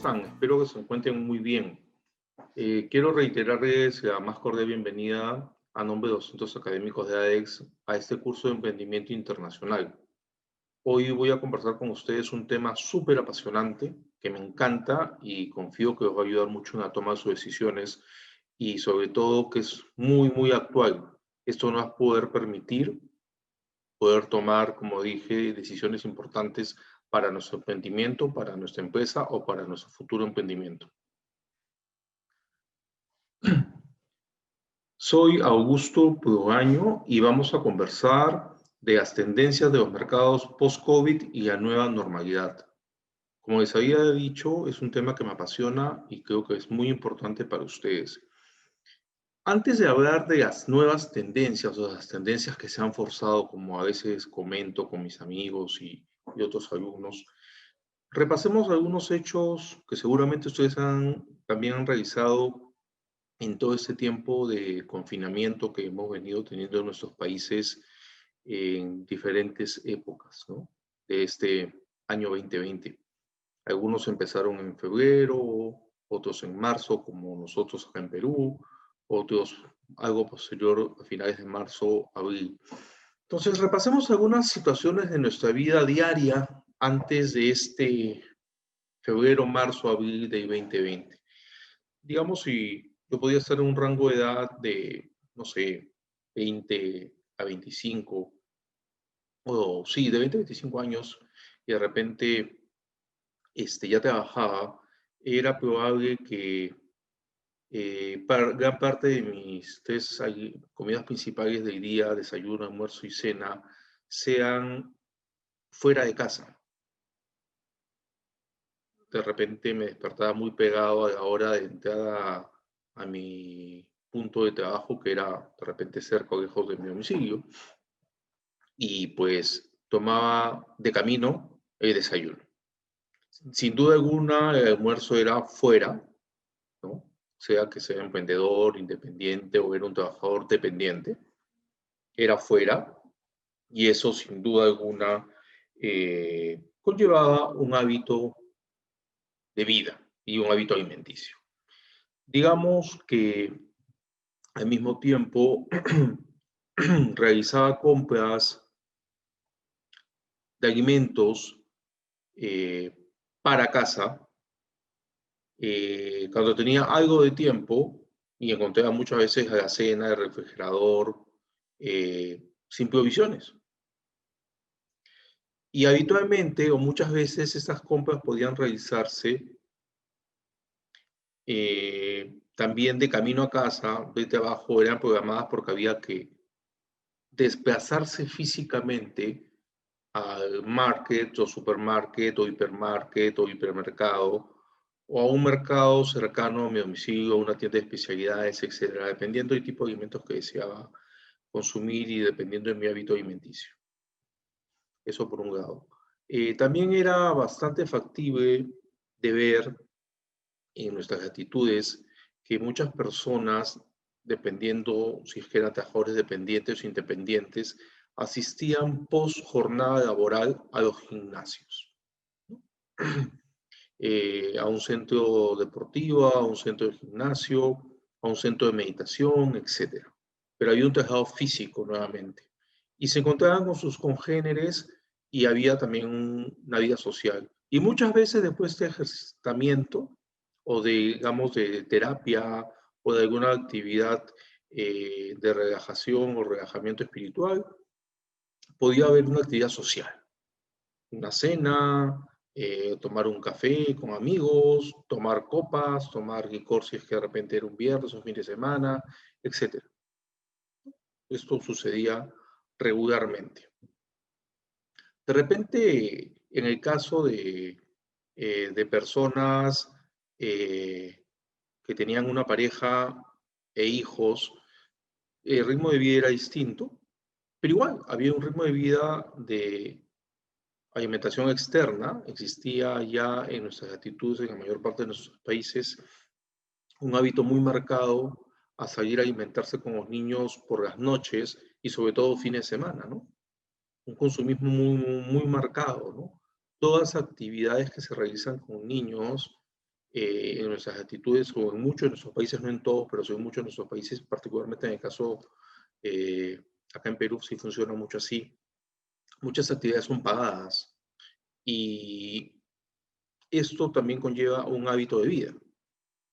están? Espero que se encuentren muy bien. Quiero reiterarles la más cordial bienvenida a nombre de los centros académicos de ADEX a este curso de emprendimiento internacional. Hoy voy a conversar con ustedes un tema súper apasionante que me encanta y confío que os va a ayudar mucho en la toma de sus decisiones y sobre todo que es muy actual. Esto nos va a poder permitir poder tomar, como dije, decisiones importantes para nuestro emprendimiento, para nuestra empresa o para nuestro futuro emprendimiento. Soy Augusto Prugaño y vamos a conversar de las tendencias de los mercados post-COVID y la nueva normalidad. Como les había dicho, es un tema que me apasiona y creo que es muy importante para ustedes. Antes de hablar de las nuevas tendencias o de las tendencias que se han forzado, como a veces comento con mis amigos y otros alumnos, repasemos algunos hechos que seguramente ustedes también han realizado en todo este tiempo de confinamiento que hemos venido teniendo en nuestros países en diferentes épocas, ¿no? De este año 2020. Algunos empezaron en febrero, otros en marzo, como nosotros acá en Perú, otros algo posterior a finales de marzo, abril. Entonces, repasemos algunas situaciones de nuestra vida diaria antes de este febrero, marzo, abril del 2020. Digamos, si yo podía estar en un rango de edad de, no sé, 20 a 25, o sí, de 20 a 25 años, y de repente ya trabajaba, era probable que gran parte de mis tres comidas principales del día, desayuno, almuerzo y cena, sean fuera de casa. De repente me despertaba muy pegado a la hora de entrada a mi punto de trabajo, que era de repente cerca o lejos de mi domicilio, y pues tomaba de camino el desayuno. Sin duda alguna, el almuerzo era fuera, ¿no? Sea que sea emprendedor, independiente o era un trabajador dependiente, era fuera, y eso sin duda alguna conllevaba un hábito de vida y un hábito alimenticio. Digamos que al mismo tiempo realizaba compras de alimentos eh, para casa cuando tenía algo de tiempo y encontraba muchas veces la cena, el refrigerador, sin provisiones. Y habitualmente o muchas veces estas compras podían realizarse también de camino a casa, de trabajo, eran programadas porque había que desplazarse físicamente al market o supermarket o hipermarket o hipermercado o a un mercado cercano a mi domicilio, a una tienda de especialidades, etcétera, dependiendo del tipo de alimentos que deseaba consumir y dependiendo de mi hábito alimenticio. Eso por un lado. También era bastante factible de ver en nuestras actitudes que muchas personas, dependiendo si es que eran trabajadores dependientes o independientes, asistían post jornada laboral a los gimnasios, ¿no? A un centro deportivo, a un centro de gimnasio, a un centro de meditación, etc. Pero había un trabajo físico nuevamente. Y se encontraban con sus congéneres y había también una vida social. Y muchas veces después de ejercitamiento o de, digamos, de terapia o de alguna actividad de relajación o relajamiento espiritual, podía haber una actividad social, una cena, tomar un café con amigos, tomar copas, tomar licor si es que de repente era un viernes o un fin de semana, etc. Esto sucedía regularmente. De repente, en el caso de personas que tenían una pareja e hijos, el ritmo de vida era distinto, pero igual había un ritmo de vida de alimentación externa. Existía ya en nuestras actitudes, en la mayor parte de nuestros países, un hábito muy marcado a salir a alimentarse con los niños por las noches y sobre todo fines de semana, ¿no? Un consumismo muy marcado, ¿no? Todas las actividades que se realizan con niños en nuestras actitudes, o en muchos de nuestros países, no en todos, pero sí en muchos de nuestros países, particularmente en el caso acá en Perú, sí funciona mucho así. Muchas actividades son pagadas y esto también conlleva un hábito de vida,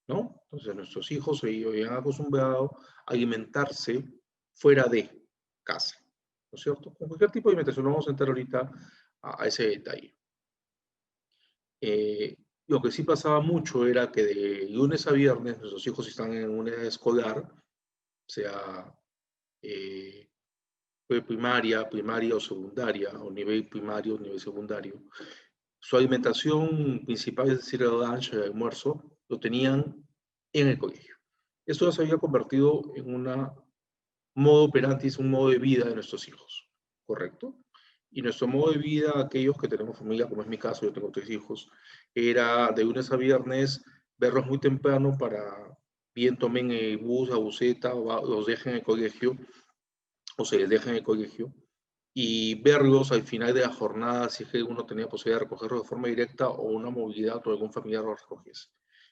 ¿no? Entonces nuestros hijos se habían acostumbrado a alimentarse fuera de casa, ¿no es cierto? Con cualquier tipo de alimentación, no vamos a entrar ahorita a ese detalle. Lo que sí pasaba mucho era que de lunes a viernes nuestros hijos están en una edad escolar, sea primaria o secundaria, o nivel primario o nivel secundario. Su alimentación principal, es decir, el lunch, el almuerzo, lo tenían en el colegio. Esto ya se había convertido en un modo operandi, un modo de vida de nuestros hijos, ¿correcto? Y nuestro modo de vida, aquellos que tenemos familia, como es mi caso, yo tengo 3 hijos, era de lunes a viernes verlos muy temprano para bien tomen el bus, la buseta, o los dejen en el colegio, o se les deja en el colegio, y verlos al final de la jornada, si es que uno tenía posibilidad de recogerlos de forma directa o una movilidad o algún familiar los recogiese.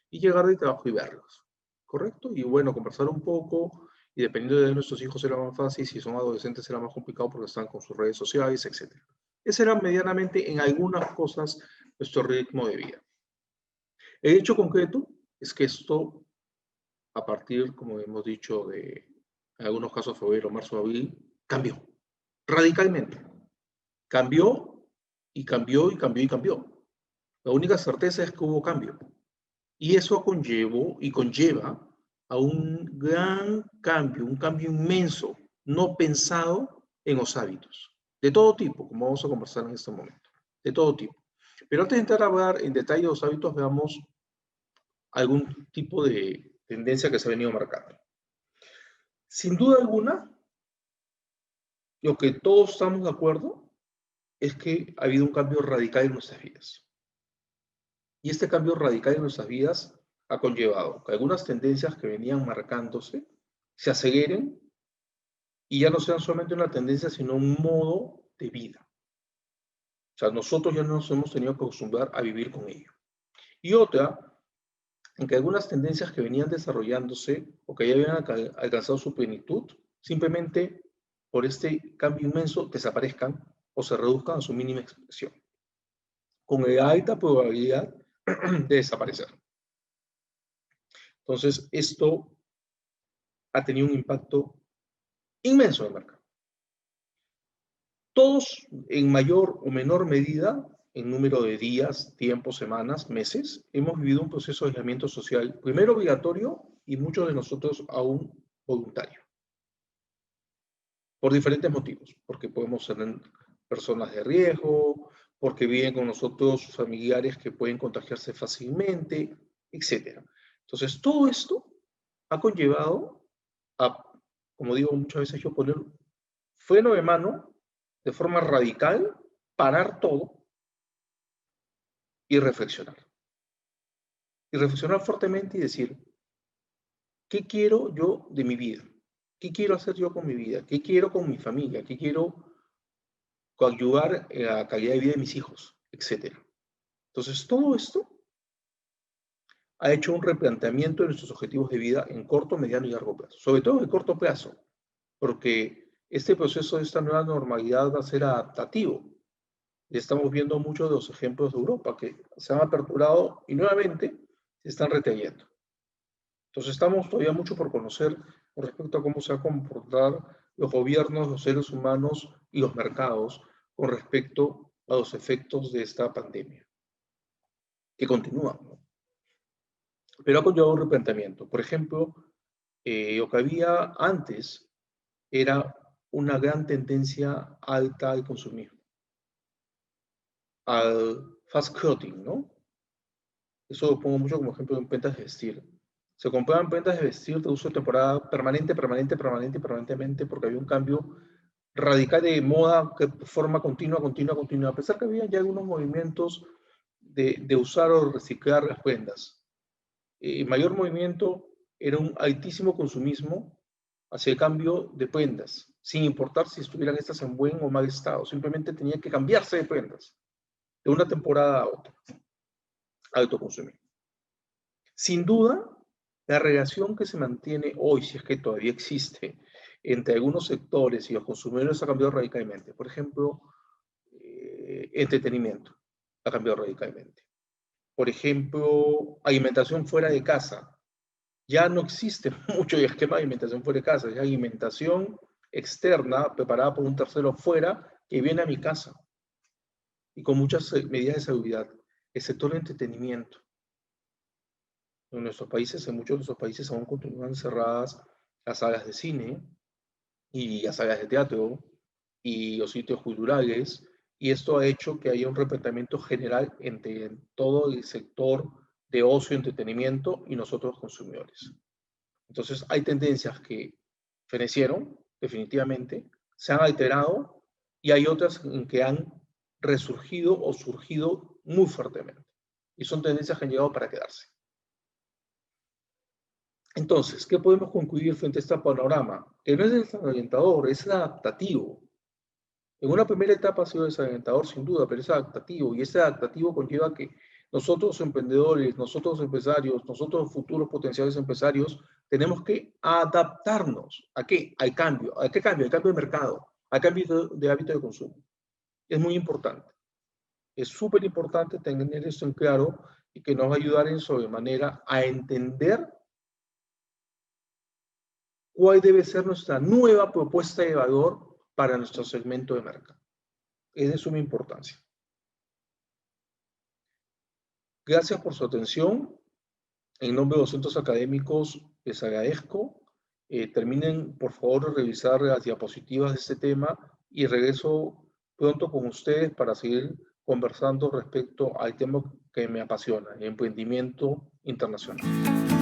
Y llegar de trabajo y verlos, ¿correcto? Y bueno, conversar un poco, y dependiendo de nuestros hijos era más fácil, si son adolescentes era más complicado porque están con sus redes sociales, etc. Ese era medianamente en algunas cosas nuestro ritmo de vida. El hecho concreto es que esto, a partir, como hemos dicho, de en algunos casos febrero, marzo, abril, cambió radicalmente. Cambió y cambió y cambió y cambió. La única certeza es que hubo cambio. Y eso conllevó y conlleva a un gran cambio, un cambio inmenso, no pensado en los hábitos, de todo tipo, como vamos a conversar en este momento, de todo tipo. Pero antes de entrar a hablar en detalle de los hábitos, veamos algún tipo de tendencia que se ha venido marcando. Sin duda alguna, lo que todos estamos de acuerdo es que ha habido un cambio radical en nuestras vidas. Y este cambio radical en nuestras vidas ha conllevado que algunas tendencias que venían marcándose se aceleren y ya no sean solamente una tendencia, sino un modo de vida. O sea, nosotros ya nos hemos tenido que acostumbrar a vivir con ello. Y otra, en que algunas tendencias que venían desarrollándose o que ya habían alcanzado su plenitud, simplemente por este cambio inmenso desaparezcan o se reduzcan a su mínima expresión, con alta probabilidad de desaparecer. Entonces, esto ha tenido un impacto inmenso en el mercado. Todos, en mayor o menor medida, en número de días, tiempos, semanas, meses, hemos vivido un proceso de aislamiento social, primero obligatorio y muchos de nosotros aún voluntario, por diferentes motivos, porque podemos ser personas de riesgo, porque viven con nosotros familiares que pueden contagiarse fácilmente, etc. Entonces, todo esto ha conllevado a, como digo muchas veces yo, poner freno de mano de forma radical, parar todo y reflexionar. Y reflexionar fuertemente y decir, ¿qué quiero yo de mi vida? ¿Qué quiero hacer yo con mi vida? ¿Qué quiero con mi familia? ¿Qué quiero coadyuvar en la calidad de vida de mis hijos? Etcétera. Entonces, todo esto ha hecho un replanteamiento de nuestros objetivos de vida en corto, mediano y largo plazo. Sobre todo en el corto plazo, porque este proceso de esta nueva normalidad va a ser adaptativo. Y estamos viendo muchos de los ejemplos de Europa que se han aperturado y nuevamente se están reteniendo. Entonces estamos todavía mucho por conocer con respecto a cómo se van a comportar los gobiernos, los seres humanos y los mercados con respecto a los efectos de esta pandemia, que continúan, ¿no? Pero ha conllevado un replanteamiento. Por ejemplo, lo que había antes era una gran tendencia alta al consumismo, al fast clothing, ¿no? Eso lo pongo mucho como ejemplo en prendas de vestir. Se compraban prendas de vestir de uso de temporada permanentemente, porque había un cambio radical de moda que forma continua, a pesar que había ya algunos movimientos de usar o reciclar las prendas. El mayor movimiento era un altísimo consumismo hacia el cambio de prendas, sin importar si estuvieran estas en buen o mal estado, simplemente tenía que cambiarse de prendas de una temporada a otra. Alto consumismo. Sin duda, la relación que se mantiene hoy, si es que todavía existe, entre algunos sectores y los consumidores ha cambiado radicalmente. Por ejemplo, entretenimiento ha cambiado radicalmente. Por ejemplo, alimentación fuera de casa. Ya no existe mucho el esquema de alimentación fuera de casa, es alimentación externa preparada por un tercero fuera que viene a mi casa y con muchas medidas de seguridad. El sector de entretenimiento. En nuestros países, en muchos de nuestros países aún continúan cerradas las salas de cine y las salas de teatro y los sitios culturales, y esto ha hecho que haya un replanteamiento general entre todo el sector de ocio y entretenimiento y nosotros consumidores. Entonces hay tendencias que fenecieron definitivamente, se han alterado y hay otras en que han resurgido o surgido muy fuertemente. Y son tendencias que han llegado para quedarse. Entonces, ¿qué podemos concluir frente a este panorama? Que no es desalentador, es adaptativo. En una primera etapa ha sido desalentador sin duda, pero es adaptativo y ese adaptativo conlleva que nosotros emprendedores, nosotros empresarios, nosotros futuros potenciales empresarios, tenemos que adaptarnos. ¿A qué? Al cambio. ¿A qué cambio? Al cambio de mercado, al cambio de hábito de consumo. Es muy importante. Es súper importante tener esto en claro y que nos va a ayudar en sobremanera a entender cuál debe ser nuestra nueva propuesta de valor para nuestro segmento de mercado. Es de suma importancia. Gracias por su atención. En nombre de los centros académicos, les agradezco. Terminen, por favor, de revisar las diapositivas de este tema y regreso pronto con ustedes para seguir conversando respecto al tema que me apasiona, el emprendimiento internacional.